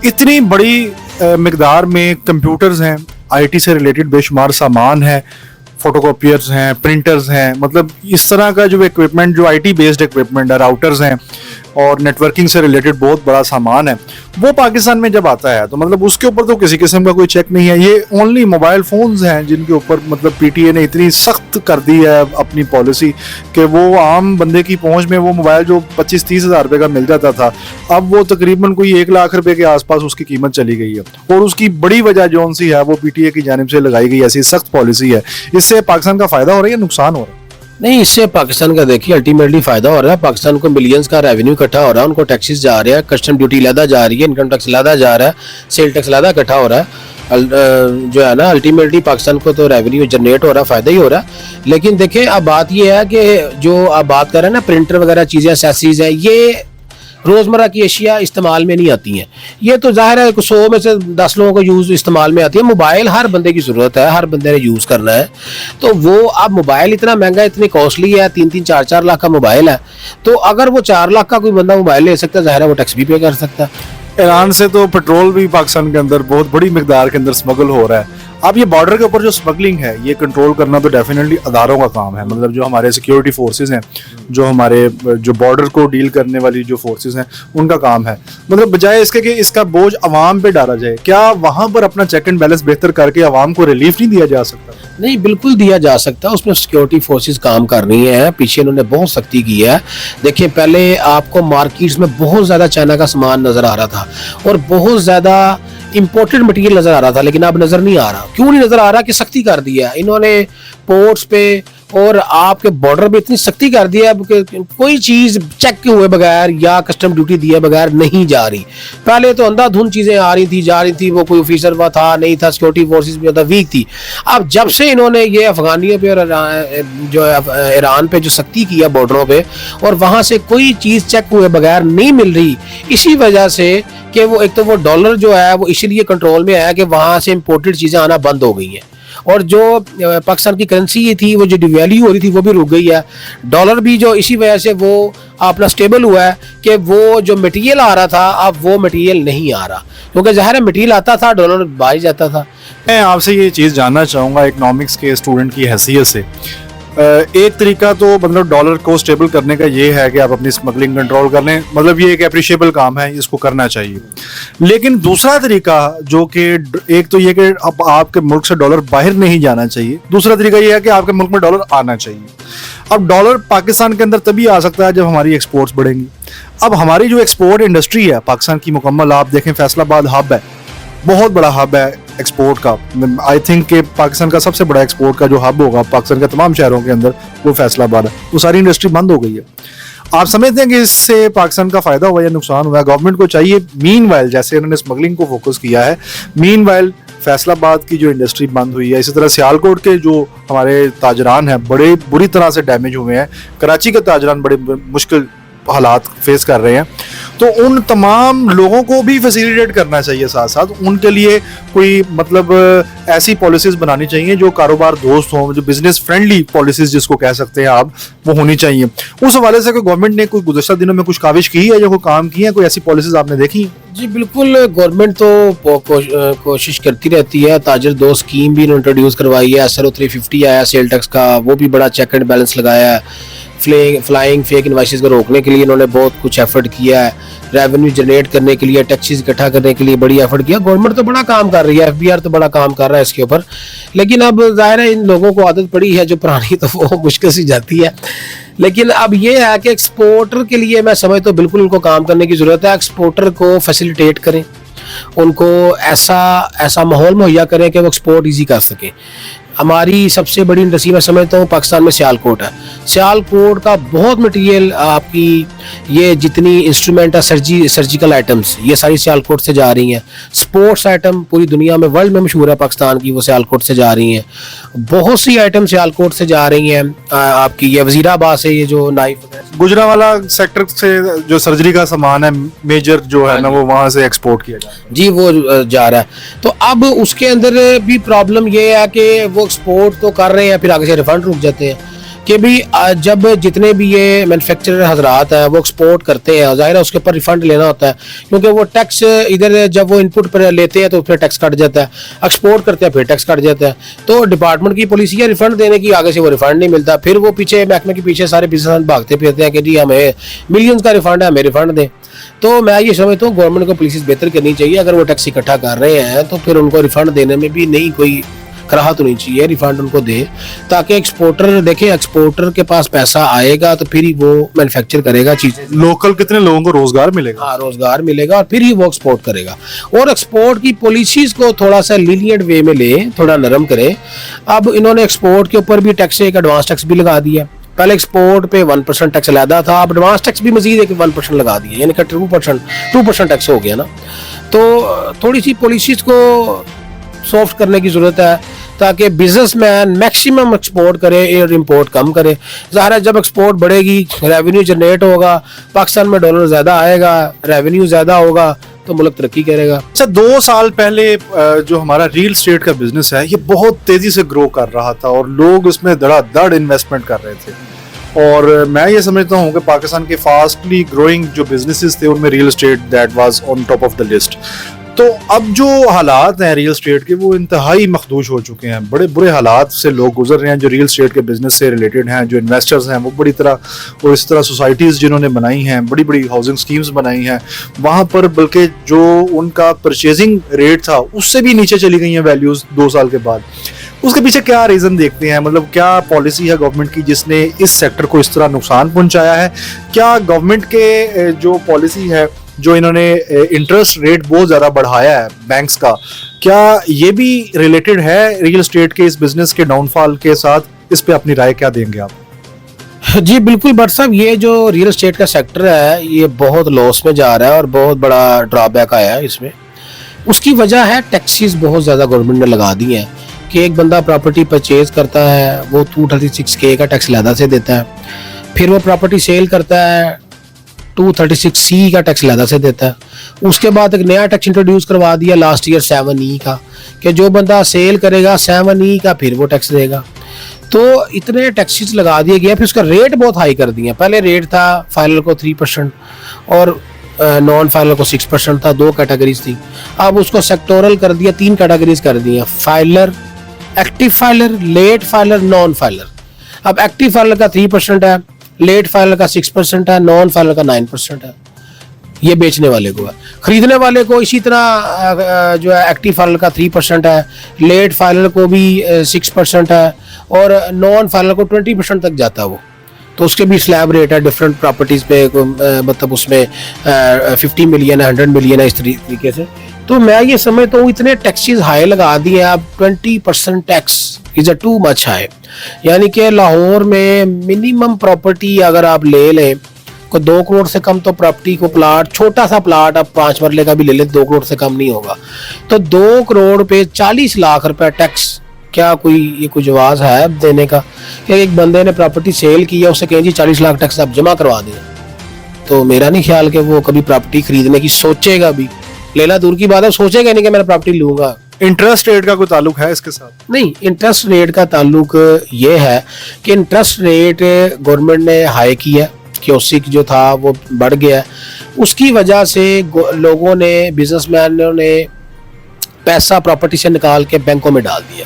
इतनी बड़ी मिकदार में कंप्यूटर्स हैं, आईटी से रिलेटेड बेशुमार सामान है, फोटोकॉपियर्स हैं, प्रिंटर्स हैं, मतलब इस तरह का जो इक्विपमेंट, जो आईटी बेस्ड इक्विपमेंट है, राउटर्स हैं और नेटवर्किंग से रिलेटेड बहुत बड़ा सामान है, वो पाकिस्तान में जब आता है तो मतलब उसके ऊपर तो किसी किस्म का कोई चेक नहीं है। ये ओनली मोबाइल फ़ोन्स हैं जिनके ऊपर मतलब पीटीए ने इतनी सख्त कर दी है अपनी पॉलिसी कि वो आम बंदे की पहुंच में वो मोबाइल जो 25-30 हज़ार रुपये का मिल जाता था, अब वो तकरीबन कोई 1 लाख रुपए के आसपास उसकी कीमत चली गई है। और उसकी बड़ी वजह जो सी है वो पीटीए की जानिब से लगाई गई ऐसी सख्त पॉलिसी है। इससे पाकिस्तान का फ़ायदा हो रहा है या नुकसान हो रहा है? नहीं, इससे पाकिस्तान का देखिए अल्टीमेटली फायदा हो रहा है। पाकिस्तान को मिलियंस का रेवेन्यू इकट्ठा हो रहा है, उनको टैक्सेस जा रहे हैं, कस्टम ड्यूटी लादा जा रही है, इनकम टैक्स लादा जा रहा है, सेल टैक्स लादा इकट्ठा हो रहा है। जो है ना, अल्टीमेटली पाकिस्तान को तो रेवेन्यू जनरेट हो रहा है, फायदा ही हो रहा है। लेकिन देखें अब बात ये है कि जो आप बात कर रहे हैं ना, प्रिंटर वगैरह चीज़ें, एसेसरीज हैं, ये रोज़मर्रा की अशिया इस्तेमाल में नहीं आती हैं। ये तो ज़ाहिर है 100 में से 10 लोगों को यूज़ इस्तेमाल में आती है। मोबाइल हर बंदे की ज़रूरत है, हर बंदे ने यूज़ करना है। तो वो अब मोबाइल इतना महंगा, इतनी कॉस्टली है, 3-3, 4-4 लाख का मोबाइल है। तो अगर वो 4 लाख का कोई बंदा मोबाइल ले सकता है, ज़ाहिर है वो टैक्स भी पे कर सकता है। ईरान से तो पेट्रोल भी पाकिस्तान के अंदर बहुत बड़ी मिकदार के अंदर स्मगल हो रहा है। अब ये बॉर्डर के ऊपर जो स्मगलिंग है ये कंट्रोल करना तो डेफिनेटली अदारों का काम है, मतलब जो हमारे सिक्योरिटी फोर्सेस हैं, जो हमारे जो बॉर्डर को डील करने वाली जो फोर्सेस हैं, उनका काम है। मतलब बजाय इसके कि इसका बोझ अवाम पे डाला जाए, क्या वहां पर अपना चेक एंड बैलेंस बेहतर करके अवाम को रिलीफ नहीं दिया जा सकता? नहीं, बिल्कुल दिया जा सकता है। उसमें सिक्योरिटी फोर्सेस काम कर रही हैं, पीछे इन्होंने बहुत सख्ती की है। देखिए पहले आपको मार्केट्स में बहुत ज़्यादा चाइना का सामान नज़र आ रहा था और बहुत ज़्यादा इंपोर्टेड मटेरियल नज़र आ रहा था, लेकिन अब नज़र नहीं आ रहा। क्यों नहीं नज़र आ रहा? कि सख्ती कर दी है इन्होंने पोर्ट्स पे और आपके बॉर्डर पे, इतनी सख्ती कर दी है कि कोई चीज़ चेक हुए बगैर या कस्टम ड्यूटी दिए बगैर नहीं जा रही। पहले तो अंधाधुंध चीज़ें आ रही थी, जा रही थी, वो कोई ऑफिसर वहाँ था नहीं था, सिक्योरिटी फोर्सेस भी ज़्यादा वीक थी। अब जब से इन्होंने ये अफगानियों पे और जो ईरान पे जो सख्ती की है बॉर्डरों पे, और वहाँ से कोई चीज़ चेक हुए बगैर नहीं मिल रही, इसी वजह से कि वो एक तो वो डॉलर जो है वो इसलिए कंट्रोल में आया कि वहाँ से इम्पोर्टेड चीज़ें आना बंद हो गई हैं, और जो पाकिस्तान की करेंसी थी वो जो डिवैल्यू हो रही थी वो भी रुक गई है। डॉलर भी जो इसी वजह से वो अपना स्टेबल हुआ है कि वो जो मटेरियल आ रहा था अब वो मटेरियल नहीं आ रहा, क्योंकि ज़ाहिर है मटेरियल आता था, डॉलर बाहर जाता था। मैं आपसे ये चीज़ जानना चाहूँगा इकोनॉमिक्स के स्टूडेंट की हैसियत से। एक तरीका तो मतलब डॉलर को स्टेबल करने का ये है कि आप अपनी स्मगलिंग कंट्रोल कर लें, मतलब ये एक अप्रिशिएबल काम है, इसको करना चाहिए। लेकिन दूसरा तरीका जो कि एक तो ये कि अब आपके मुल्क से डॉलर बाहर नहीं जाना चाहिए, दूसरा तरीका ये है कि आपके मुल्क में डॉलर आना चाहिए। अब डॉलर पाकिस्तान के अंदर तभी आ सकता है जब हमारी एक्सपोर्ट्स बढ़ेंगी। अब हमारी जो एक्सपोर्ट इंडस्ट्री है पाकिस्तान की मुकम्मल, आप देखें फैसलाबाद हब है, बहुत बड़ा हब है एक्सपोर्ट का। आई थिंक कि पाकिस्तान का सबसे बड़ा एक्सपोर्ट का जो हब होगा पाकिस्तान के तमाम शहरों के अंदर वो फैसलाबाद है। वो सारी इंडस्ट्री बंद हो गई है। आप समझते हैं कि इससे पाकिस्तान का फायदा हुआ या नुकसान हुआ है? गवर्नमेंट को चाहिए मीनवाइल, जैसे इन्होंने स्मगलिंग को फोकस किया है, मीनवाइल फैसलाबाद की जो इंडस्ट्री बंद हुई है, इसी तरह सियालकोट के जो हमारे ताजरान हैं बड़े बुरी तरह से डैमेज हुए हैं, कराची के ताजरान बड़े मुश्किल हालात फेस कर रहे हैं, तो उन तमाम लोगों को भी फैसिलिटेट करना चाहिए, साथ साथ उनके लिए कोई मतलब ऐसी पॉलिसीज बनानी चाहिए जो कारोबार दोस्त हों, जो बिजनेस फ्रेंडली पॉलिसीज जिसको कह सकते हैं आप, वो होनी चाहिए। उस हवाले से कोई गवर्नमेंट ने कोई गुज़श्ता दिनों में कुछ काविश की है या कोई काम किया है, कोई ऐसी पॉलिसीज आपने देखी है? जी बिल्कुल, गवर्नमेंट तो कोशिश करती रहती है। ताजर दो स्कीम भी इंट्रोड्यूस करवाई है, SRO 350 आया सेल टैक्स का, वो भी बड़ा चेक एंड बैलेंस लगाया है। फ्लाइंग फेक इनवाइसेस को रोकने के लिए इन्होंने बहुत कुछ एफर्ट किया है। रेवेन्यू जनरेट करने के लिए, टैक्सेस इकट्ठा करने के लिए बड़ी एफर्ट किया। गवर्नमेंट तो बड़ा काम कर रही है, FBR तो बड़ा काम कर रहा है इसके ऊपर। लेकिन अब जाहिर है इन लोगों को आदत पड़ी है जो पुरानी, तो वो मुश्किल सी जाती है। लेकिन अब ये है कि एक्सपोर्टर के लिए मैं समझता हूँ बिल्कुल उनको काम करने की ज़रूरत है। एक्सपोर्टर को फैसिलिटेट करें, उनको ऐसा माहौल मुहैया करें कि वो एक्सपोर्ट ईजी कर सकें। हमारी सबसे बड़ी इंडस्ट्री मैं समझता हूँ पाकिस्तान में सियालकोट है। सियालकोट का बहुत मटेरियल आपकी ये जितनी इंस्ट्रूमेंट है, सर्जिकल आइटम्स, ये सारी सियालकोट से जा रही हैं। स्पोर्ट्स आइटम पूरी दुनिया में, वर्ल्ड में मशहूर है पाकिस्तान की, वो सियालकोट से जा रही हैं। बहुत सी आइटम सियालकोट से जा रही हैं। आपकी ये वजीराबाद से ये जो नाइफ, गुजरांवाला सेक्टर से जो सर्जरी का सामान है मेजर जो है ना, वो वहां से एक्सपोर्ट किया जा रहा है। जी वो जा रहा है। तो अब उसके अंदर भी प्रॉब्लम ये है कि वो एक्सपोर्ट तो कर रहे हैं, फिर आगे से रिफंड रुक जाते हैं कि भी जब जितने भी ये मैन्युफैक्चरर हजरात हैं वो एक्सपोर्ट करते हैं, ज़ाहिर है उसके ऊपर रिफंड लेना होता है, क्योंकि वो टैक्स इधर जब वो इनपुट पर लेते हैं तो फिर टैक्स कट जाता है, एक्सपोर्ट करते हैं फिर टैक्स कट जाता है। तो डिपार्टमेंट की पॉलिसी है रिफंड देने की, आगे से वो रिफंड नहीं मिलता। फिर वो पीछे महकमे के पीछे सारे बिजनेसमैन भागते फिरते हैं कि जी हमें मिलियंस का रिफंड है, हमें रिफंड दें। तो मैं ये समझता हूँ गवर्नमेंट को पॉलिसीज बेहतर करनी चाहिए। अगर वो टैक्स इकट्ठा कर रहे हैं तो फिर उनको रिफंड देने में भी नहीं कोई कराहत होनी चाहिए, रिफंड उनको दे, ताकि एक्सपोर्टर देखें, एक्सपोर्टर के पास पैसा आएगा तो फिर ही वो मैन्युफैक्चर करेगा चीजें। लोकल कितने लोगों को रोजगार मिलेगा? हाँ, रोजगार मिलेगा और फिर ही वो एक्सपोर्ट करेगा। और एक्सपोर्ट की पॉलिसीज को थोड़ा सा लीनियंट वे में ले, थोड़ा नरम करे। अब इन्होंने एक्सपोर्ट के ऊपर भी टैक्स, एक एडवांस टैक्स भी लगा दिया। पहले एक्सपोर्ट पे 1% टैक्स लगा था, अब एडवांस टैक्स भी मजीद एक 1% लगा दिया, यानी कि 2% टैक्स हो गया ना। तो थोड़ी सी पॉलिसीज को सॉफ्ट करने की जरूरत है ताकि बिजनेसमैन मैक्सिमम एक्सपोर्ट करे और इंपोर्ट कम करे। ज़ाहिर है जब एक्सपोर्ट बढ़ेगी, रेवेन्यू जनरेट होगा, पाकिस्तान में डॉलर ज़्यादा आएगा, रेवेन्यू ज़्यादा होगा तो मुल्क तरक्की करेगा। अच्छा, 2 साल पहले जो हमारा रियल एस्टेट का बिजनेस है ये बहुत तेजी से ग्रो कर रहा था और लोग उसमें धड़ाधड़ इन्वेस्टमेंट कर रहे थे। और मैं ये समझता हूँ कि पाकिस्तान के फास्टली ग्रोइंग जो बिजनेसेस थे उनमें real estate that was on top of the list. तो अब जो हालात हैं रियल एस्टेट के वो इंतहाई मखदूश हो चुके हैं। बड़े बुरे हालात से लोग गुजर रहे हैं जो रियल एस्टेट के बिजनेस से रिलेटेड हैं। जो इन्वेस्टर्स हैं वो बड़ी तरह और इस तरह सोसाइटीज़ जिन्होंने बनाई हैं, बड़ी बड़ी हाउसिंग स्कीम्स बनाई हैं, वहाँ पर बल्कि जो उनका परचेजिंग रेट था उससे भी नीचे चली गई हैं वैल्यूज़ 2 साल के बाद। उसके पीछे क्या रीज़न देखते हैं? मतलब क्या पॉलिसी है गवर्नमेंट की जिसने इस सेक्टर को इस तरह नुकसान पहुंचाया है? क्या गवर्नमेंट के जो पॉलिसी है, जो इन्होंने इंटरेस्ट रेट बहुत ज़्यादा बढ़ाया है बैंक्स का, क्या ये भी रिलेटेड है रियल एस्टेट के इस बिजनेस के डाउनफॉल के साथ? इस पे अपनी राय क्या देंगे आप? जी बिल्कुल बट साहब, ये जो रियल एस्टेट का सेक्टर है ये बहुत लॉस में जा रहा है और बहुत बड़ा ड्रॉबैक आया है इसमें। उसकी वजह है टैक्सेस बहुत ज़्यादा गवर्नमेंट ने लगा दी हैं कि एक बंदा प्रॉपर्टी परचेज करता है वो 236K का टैक्स लहदा से देता है, फिर वो प्रॉपर्टी सेल करता है 236C का टैक्स लहदा से देता है। उसके बाद एक नया टैक्स इंट्रोड्यूस करवा दिया लास्ट ईयर 7E का, कि जो बंदा सेल करेगा 7E का फिर वो टैक्स देगा। तो इतने टैक्सेस लगा दिए गए, फिर उसका रेट बहुत हाई कर दिया। पहले रेट था फाइनल को 3% और नॉन फाइनल को 6% था, 2 कैटेगरीज थी। अब उसको सेक्टोरल कर दिया, 3 कैटेगरीज कर दी हैं, filer, active filer, late filer, non filer. अब एक्टिव फाइलर का 3% है, लेट फाइलर का 6% है, नॉन फाइलर का 9% है। ये बेचने वाले को है। खरीदने वाले को इसी तरह जो है एक्टिव फाइलर का 3% है, लेट फाइलर को भी 6% है और नॉन फाइलर को 20% तक जाता है वो। तो उसके भी स्लैब रेट है डिफरेंट प्रॉपर्टीज पे, मतलब उसमें 50 मिलियन है, 100 मिलियन है, इस तरीके से। तो मैं ये समझता हूँ इतने टैक्सेस हाई लगा दिए हैं। अब 20% tax is a too much high. यानी कि लाहौर में मिनिमम प्रॉपर्टी अगर आप ले लें को 2 करोड़ से कम तो प्रॉपर्टी को प्लाट, छोटा सा प्लाट आप 5 मरले का भी ले लें 2 करोड़ से कम नहीं होगा। तो 2 करोड़ पे 40 लाख रुपए टैक्स, क्या कोई ये कोई जवाब है देने का? कि एक बंदे ने प्रॉपर्टी सेल की है, उसे कहें जी 40 लाख टैक्स आप जमा करवा दें, तो मेरा नहीं ख्याल कि वो कभी प्रॉपर्टी खरीदने की सोचेगा भी। लेना दूर की बात है, सोचेगा नहीं कि मैं प्रॉपर्टी लूंगा। इंटरेस्ट रेट का कोई ताल्लुक है इसके साथ? नहीं, इंटरेस्ट रेट का ताल्लुक ये है कि इंटरेस्ट रेट गवर्नमेंट ने हाई किया, क्योसिक जो था वो बढ़ गया, उसकी वजह से लोगों ने, बिजनेसमैनों ने पैसा प्रॉपर्टी से निकाल के बैंकों में डाल दिया।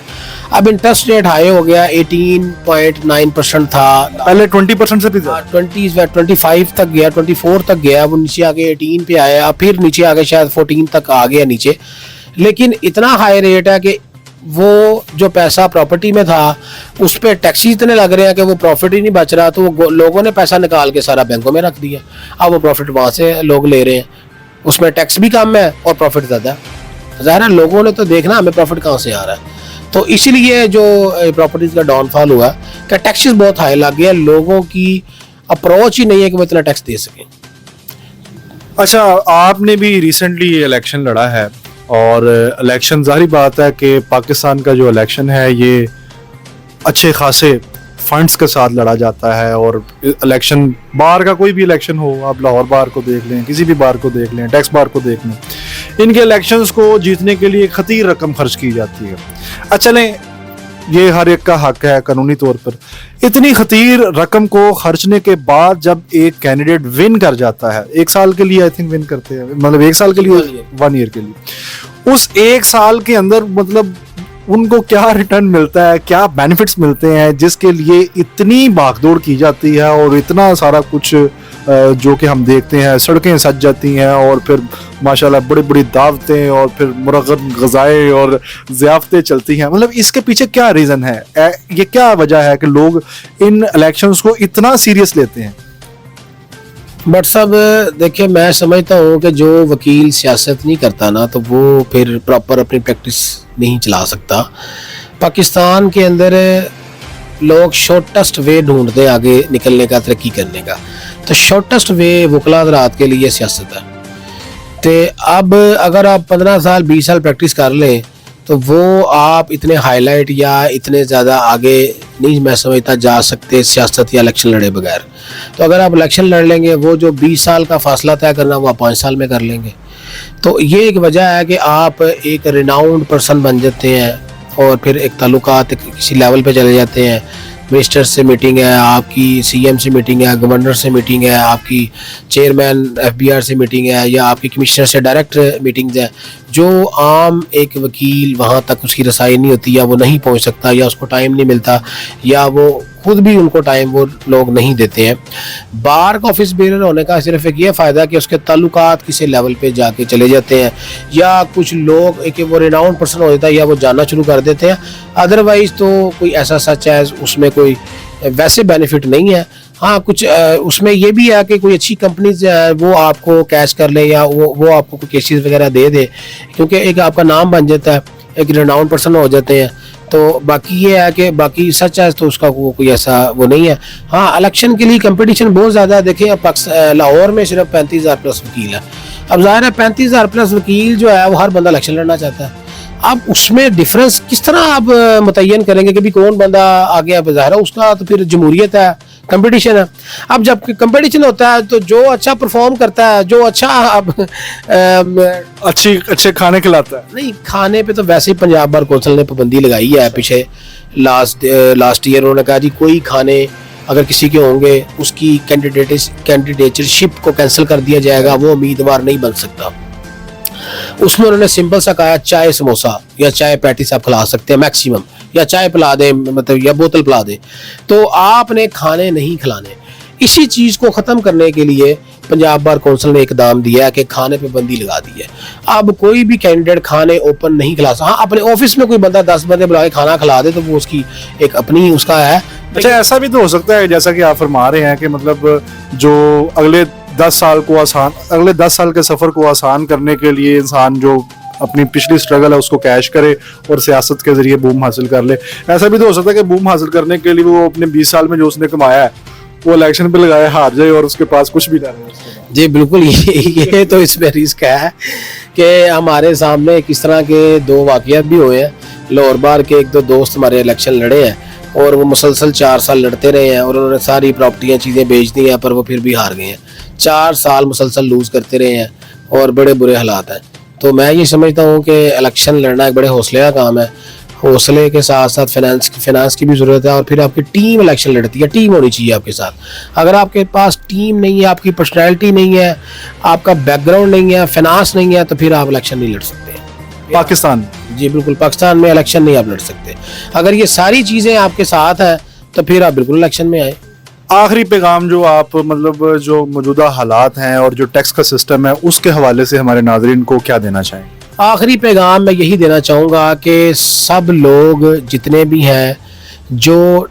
अब इंटरेस्ट रेट हाई हो गया, 18.9% था, पहले 20% से भी ज्यादा, 25 तक गया, 24 तक गया, वो नीचे आके 18 पे आया, अब फिर नीचे आके शायद 14 तक आ गया नीचे। लेकिन इतना हाई रेट है कि वो जो पैसा प्रॉपर्टी में था उस पर टैक्स इतने लग रहे हैं कि वो प्रॉफिट ही नहीं बच रहा, तो वो लोगों ने पैसा निकाल के सारा बैंकों में रख दिया। अब वो प्रॉफिट वहाँ से लोग ले रहे हैं, उसमें टैक्स भी कम है और प्रॉफिट ज़्यादा है। ज़ाहिर है लोगों ने तो देखना हमें प्रॉफिट कहाँ से आ रहा है। तो इसीलिए जो प्रॉपर्टीज़ का डाउनफॉल हुआ कि टैक्सेस बहुत हाई लग गया, लोगों की अप्रोच ही नहीं है कि वो इतना टैक्स दे सकें। अच्छा, आपने भी रिसेंटली इलेक्शन लड़ा है और इलेक्शन, जाहिर बात है कि पाकिस्तान का जो इलेक्शन है ये अच्छे खासे फंड्स के साथ लड़ा जाता है। और इलेक्शन, बार का कोई भी इलेक्शन हो, आप लाहौर बार को देख लें, किसी भी बार को देख लें, टैक्स बार को देख लें, इनके इलेक्शंस को जीतने के लिए खतीर रकम खर्च की जाती है। अच्छा लें, ये हर एक का हक है कानूनी तौर पर। इतनी खतीर रकम को खर्चने के बाद जब एक कैंडिडेट विन कर जाता है, 1 साल के लिए आई थिंक विन करते हैं, मतलब 1 साल के लिए, 1 ईयर के लिए, उस 1 साल के अंदर मतलब उनको क्या रिटर्न मिलता है, क्या बेनिफिट्स मिलते हैं जिसके लिए इतनी भागदौड़ की जाती है और इतना सारा कुछ जो कि हम देखते हैं, सड़कें सज जाती हैं और फिर माशाल्लाह बड़ी बड़ी दावतें और फिर मुरग़्ग़ब ग़िज़ाएं और ज़ियाफ़तें चलती हैं। मतलब इसके पीछे क्या रीज़न है, ये क्या वजह है कि लोग इन इलेक्शंस को इतना सीरियस लेते हैं? बट साहब देखिए, मैं समझता हूँ कि जो वकील सियासत नहीं करता ना, तो वो फिर प्रॉपर अपनी प्रैक्टिस नहीं चला सकता। पाकिस्तान के अंदर लोग शॉर्टेस्ट वे ढूंढते हैं आगे निकलने का, तरक्की करने का। तो शॉर्टेस्ट वे वकला हज़रात के लिए सियासत है। तो अब अगर आप 15 साल 20 साल प्रैक्टिस कर लें तो वो आप इतने हाईलाइट या इतने ज़्यादा आगे नहीं, मैं समझता, जा सकते सियासत या इलेक्शन लड़े बगैर। तो अगर आप इलेक्शन लड़ लेंगे, वो जो 20 साल का फासला तय करना वो आप 5 साल में कर लेंगे। तो ये एक वजह है कि आप एक रिनाउंड पर्सन बन जाते हैं और फिर एक ताल्लुकात किसी लेवल पे चले जाते हैं। मिनिस्टर से मीटिंग है आपकी, सीएम से मीटिंग है, गवर्नर से मीटिंग है आपकी, चेयरमैन एफबीआर से मीटिंग है, या आपकी कमिश्नर से डायरेक्ट मीटिंग्स है। जो आम एक वकील वहाँ तक उसकी रसाई नहीं होती, या वो नहीं पहुँच सकता, या उसको टाइम नहीं मिलता, या वो खुद भी उनको टाइम वो लोग नहीं देते हैं। बार का ऑफिस बेरर होने का सिर्फ एक ये फ़ायदा कि उसके ताल्लुकात किसी लेवल पे जाके चले जाते हैं, या कुछ लोग एक वो रिनाउंड पर्सन हो जाता है या वो जानना शुरू कर देते हैं। अदरवाइज़ तो कोई ऐसा सच है उसमें कोई वैसे बेनिफिट नहीं है। हाँ, कुछ उसमें ये भी है कि कोई अच्छी कंपनीज वो आपको कैच कर ले, या वो आपको कोई केसेस वगैरह दे दे, क्योंकि एक आपका नाम बन जाता है, एक रिनाउंड पर्सन हो जाते हैं। तो बाकी ये है कि बाकी सच है तो उसका कोई ऐसा वो नहीं है। हाँ, इलेक्शन के लिए कंपटीशन बहुत ज़्यादा है। देखिए अब लाहौर में सिर्फ 35,000 प्लस वकील है। अब ज़ाहिर है 35,000 प्लस वकील जो है वो हर बंदा इलेक्शन लड़ना चाहता है। अब उसमें डिफरेंस किस तरह आप मुतय्यन करेंगे कि भी कौन बंदा आगे? अब ज़ाहिर है उसका तो फिर जमहूरियत है, कंपटीशन है। अब जब कंपटीशन होता है तो जो अच्छा परफॉर्म करता है, जो अच्छा अब अच्छे खाने खिलाता है। नहीं, खाने पे तो वैसे ही पंजाब बार कौंसिल ने पाबंदी लगाई है पीछे लास्ट ईयर। उन्होंने कहा जी कोई खाने अगर किसी के होंगे उसकी कैंडिडेटशिप को कैंसिल कर दिया जाएगा, वो उम्मीदवार नहीं बन सकता। उसमें उन्होंने सिंपल सा कहा चाय समोसा या चाय पैटीस आप खिला सकते हैं मैक्सिमम, या चाय पिला दें, मतलब या बोतल पिला दें, तो आपने खाने नहीं खिलाने। इसी चीज़ को ख़त्म करने के लिए पंजाब बार कौंसिल ने इकदाम दिया है कि खाने पे बंदी लगा दी है। अब कोई भी कैंडिडेट खाने ओपन नहीं खिला सकता। हाँ, अपने ऑफिस में कोई बंदा 10 बंदे बुला के खाना खिला दे तो वो उसकी एक अपनी उसका है। अच्छा, ऐसा भी तो हो सकता है जैसा कि आप फरमा रहे हैं कि मतलब जो अगले 10 साल के सफ़र को आसान करने के लिए इंसान जो अपनी पिछली स्ट्रगल है उसको कैश करे और सियासत के जरिए बूम हासिल कर ले। ऐसा भी तो हो सकता है कि बूम हासिल करने के लिए वो अपने 20 साल में जो उसने कमाया है वो इलेक्शन पे लगाए, हार जाए और उसके पास कुछ भी ना रहे। जी बिल्कुल, ये तो इसमें रिस्क है कि हमारे सामने किस तरह के 2 वाक़यात भी हुए हैं। लाहौर बार के 1-2 दोस्त हमारे इलेक्शन लड़े हैं और वो मुसलसल 4 साल लड़ते रहे हैं और उन्होंने सारी प्रॉपर्टियाँ चीज़ें बेच दी हैं, पर वो फिर भी हार गए हैं। 4 साल मुसलसल लूज करते रहे हैं और बड़े बुरे हालात हैं। तो मैं ये समझता हूँ कि इलेक्शन लड़ना एक बड़े हौसले का काम है। हौसले के साथ साथ फाइनेंस की भी ज़रूरत है, और फिर आपकी टीम इलेक्शन लड़ती है। टीम होनी चाहिए आपके साथ। अगर आपके पास टीम नहीं है, आपकी पर्सनैलिटी नहीं है, आपका बैकग्राउंड नहीं है, फाइनेंस नहीं है, तो फिर आप इलेक्शन नहीं लड़ सकते। पाकिस्तान, जी बिल्कुल, पाकिस्तान में इलेक्शन नहीं आप लड़ सकते। अगर ये सारी चीज़ें आपके साथ हैं तो फिर आप बिल्कुल इलेक्शन में आए। आखिरी पैगाम जो आप मतलब जो मौजूदा हालात हैं और जो टैक्स का सिस्टम है उसके हवाले से हमारे नाज़रीन को क्या देना चाहें? आखिरी पैगाम मैं यही देना चाहूँगा कि सब लोग जितने भी हैं जो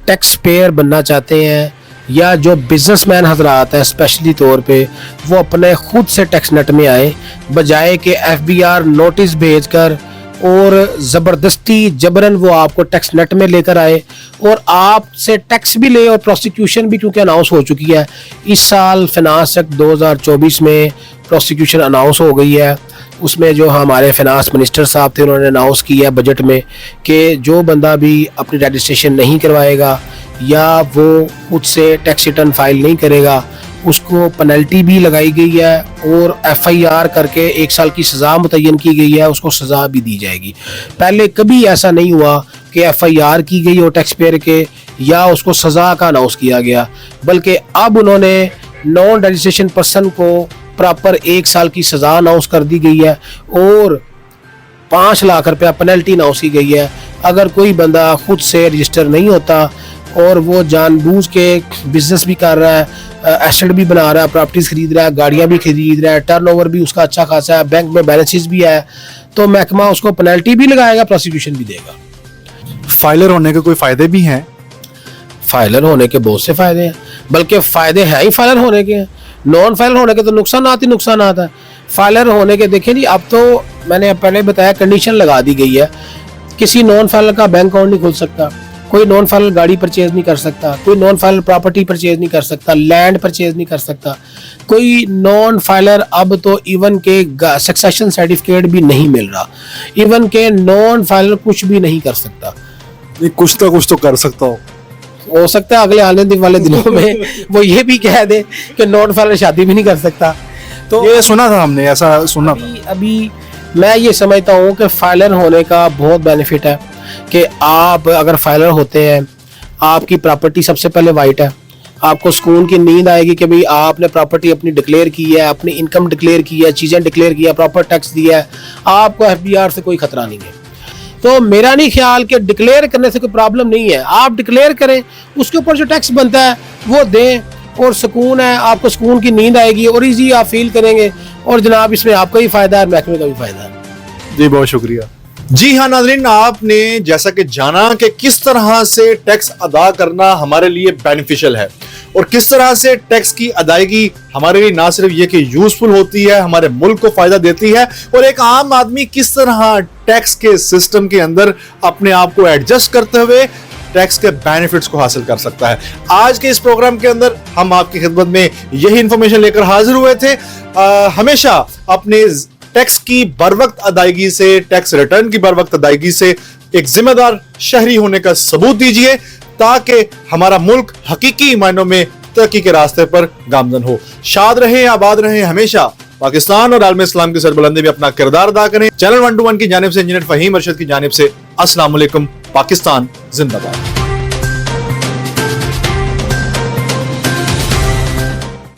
टैक्स पेयर बनना चाहते हैं या जो बिजनेसमैन हजरात हैं स्पेशली तौर पे, वो अपने खुद से टैक्स नेट में आए, बजाय कि FBI नोटिस भेजकर और ज़बरदस्ती जबरन वो आपको टैक्स नेट में लेकर आए और आपसे टैक्स भी ले। और प्रोसिक्यूशन भी क्योंकि अनाउंस हो चुकी है, इस साल फिनांस एक्ट 2024 में प्रोसिक्यूशन अनाउंस हो गई है। उसमें जो हमारे फिनांस मिनिस्टर साहब थे उन्होंने अनाउंस किया बजट में कि जो बंदा भी अपनी रजिस्ट्रेशन नहीं करवाएगा या वो खुद से टैक्स रिटर्न फाइल नहीं करेगा, उसको पेनल्टी भी लगाई गई है और FIR करके 1 साल की सज़ा मुतय्यन की गई है, उसको सज़ा भी दी जाएगी। पहले कभी ऐसा नहीं हुआ कि FIR की गई हो टैक्स पेयर के या उसको सज़ा का अनाउंस किया गया, बल्कि अब उन्होंने नॉन रजिस्ट्रेशन पर्सन को प्रॉपर 1 साल की सज़ा अनाउंस कर दी गई है और 5 लाख रुपया पेनल्टी अनाउंस की गई है अगर कोई बंदा खुद से रजिस्टर नहीं होता और वो जानबूझ के बिजनेस भी कर रहा है, एसेट भी बना रहा है, प्रॉपर्टीज खरीद रहा है, गाड़ियां भी खरीद रहा है, टर्नओवर भी उसका अच्छा खासा है, बैंक में बैलेंसेस भी है, तो महकमा उसको पेनल्टी भी लगाएगा, प्रोसिक्यूशन भी देगा। फाइलर होने के कोई फ़ायदे भी हैं? फाइलर होने के बहुत से फ़ायदे हैं, बल्कि फ़ायदे हैं ही फाइलर होने के। नॉन फाइलर होने के तो नुकसान ही नुकसान है। फाइलर होने के देखें जी, अब तो मैंने पहले बताया कंडीशन लगा दी गई है, किसी नॉन फाइलर का बैंक अकाउंट नहीं खुल सकता, कोई नॉन फाइलर गाड़ी परचेज नहीं कर सकता, कोई नॉन फाइलर प्रॉपर्टी परचेज नहीं कर सकता, लैंड परचेज नहीं कर सकता, कोई नॉन फाइलर अब तो इवन के सक्सेशन सर्टिफिकेट भी नहीं मिल रहा, इवन के नॉन फाइलर कुछ भी नहीं कर सकता। कुछ तो कर सकता हो सकता है अगले आने वाले दिनों में वो ये भी कह दे कि नॉन फाइलर शादी भी नहीं कर सकता। तो ये सुना था हमने, ऐसा सुना था। अभी मैं ये समझता हूँ कि फाइलर होने का बहुत बेनिफिट है कि आप अगर फाइलर होते हैं, आपकी प्रॉपर्टी सबसे पहले वाइट है, आपको सुकून की नींद आएगी कि भाई आपने प्रॉपर्टी अपनी डिक्लेयर की है, अपनी इनकम डिक्लेयर की है, चीज़ें डिक्लेयर की है, प्रॉपर टैक्स दिया है, आपको FBR से कोई खतरा नहीं है। तो मेरा नहीं ख्याल कि डिक्लेयर करने से कोई प्रॉब्लम नहीं है, आप डिक्लेयर करें, उसके ऊपर जो टैक्स बनता है वो दें और सुकून है, आपको सुकून की नींद आएगी और इजी आप फील करेंगे और जनाब इसमें आपका ही फायदा है, महकमे का भी फायदा है। जी बहुत शुक्रिया। जी हाँ नाज़रीन, आपने जैसा कि जाना कि किस तरह से टैक्स अदा करना हमारे लिए बेनिफिशियल है और किस तरह से टैक्स की अदायगी हमारे लिए ना सिर्फ ये कि यूजफुल होती है, हमारे मुल्क को फायदा देती है, और एक आम आदमी किस तरह टैक्स के सिस्टम के अंदर अपने आप को एडजस्ट करते हुए टैक्स के बेनिफिट्स को हासिल कर सकता है। आज के इस प्रोग्राम के अंदर हम आपकी खिदमत में यही इंफॉर्मेशन लेकर हाजिर हुए थे। हमेशा अपने टैक्स की बरवक्त अदायगी से, टैक्स रिटर्न की बरवक्त अदायगी से एक जिम्मेदार शहरी होने का सबूत दीजिए ताकि हमारा मुल्क हकीकी मायनों में तरक्की के रास्ते पर गामजन हो। शाद रहें, आबाद रहें, हमेशा पाकिस्तान और आलम इस्लाम की सरबुलंदी में अपना किरदार अदा करें। चैनल 121 की जानिब से इंजीनियर फहीम अरशद की जानिब से अस्सलाम वालेकुम, पाकिस्तान जिंदाबाद।